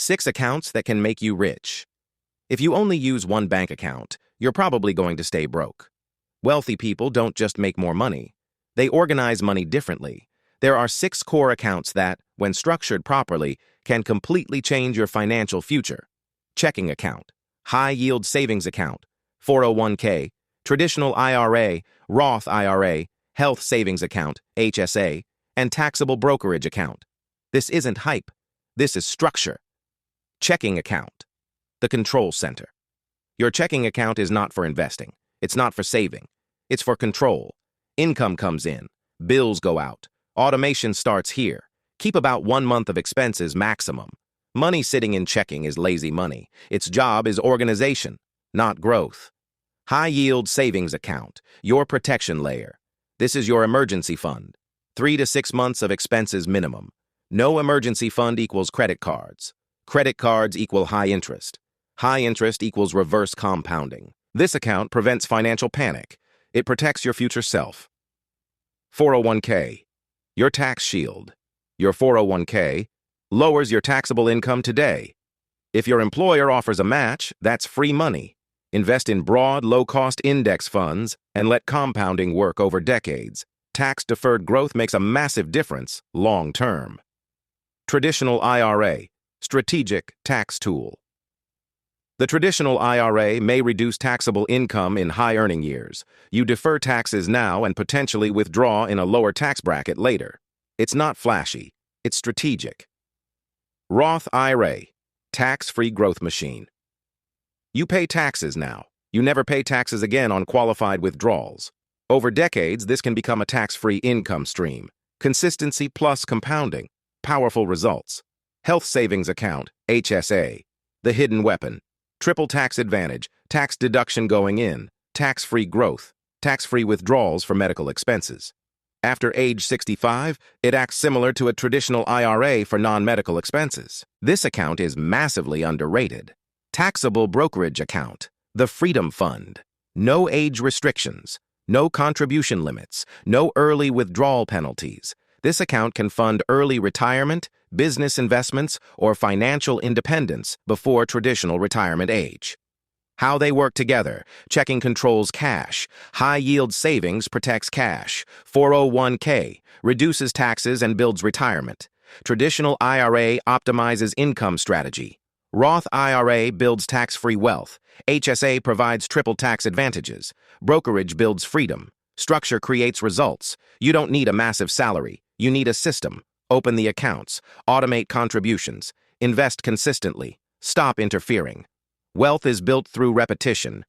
6 accounts that can make you rich. If you only use one bank account, you're probably going to stay broke. Wealthy people don't just make more money. They organize money differently. There are 6 core accounts that, when structured properly, can completely change your financial future. Checking account, high-yield savings account, 401k, traditional IRA, Roth IRA, health savings account, HSA, and taxable brokerage account. This isn't hype. This is structure. Checking account, the control center. Your checking account is not for investing. It's not for saving. It's for control. Income comes in. Bills go out. Automation starts here. Keep about 1 month of expenses maximum. Money sitting in checking is lazy money. Its job is organization, not growth. High-yield savings account, your protection layer. This is your emergency fund. 3 to 6 months of expenses minimum. No emergency fund equals credit cards. Credit cards equal high interest. High interest equals reverse compounding. This account prevents financial panic. It protects your future self. 401k, your tax shield. Your 401k lowers your taxable income today. If your employer offers a match, that's free money. Invest in broad, low-cost index funds and let compounding work over decades. Tax-deferred growth makes a massive difference long-term. Traditional IRA, strategic tax tool. The traditional IRA may reduce taxable income in high-earning years. You defer taxes now and potentially withdraw in a lower tax bracket later. It's not flashy. It's strategic. Roth IRA, tax-free growth machine. You pay taxes now. You never pay taxes again on qualified withdrawals. Over decades, this can become a tax-free income stream. Consistency plus compounding. Powerful results. Health savings account, HSA. The hidden weapon. Triple tax advantage, tax deduction going in, tax-free growth, tax-free withdrawals for medical expenses. After age 65, it acts similar to a traditional IRA for non-medical expenses. This account is massively underrated. Taxable Brokerage Account, the Freedom Fund. No age restrictions, no contribution limits, no early withdrawal penalties. This account can fund early retirement, business investments, or financial independence before traditional retirement age. How they work together. Checking controls cash. High-yield savings protects cash. 401k reduces taxes and builds retirement. Traditional IRA optimizes income strategy. Roth IRA builds tax-free wealth. HSA provides triple tax advantages. Brokerage builds freedom. Structure creates results. You don't need a massive salary. You need a system. Open the accounts. Automate contributions. Invest consistently. Stop interfering. Wealth is built through repetition,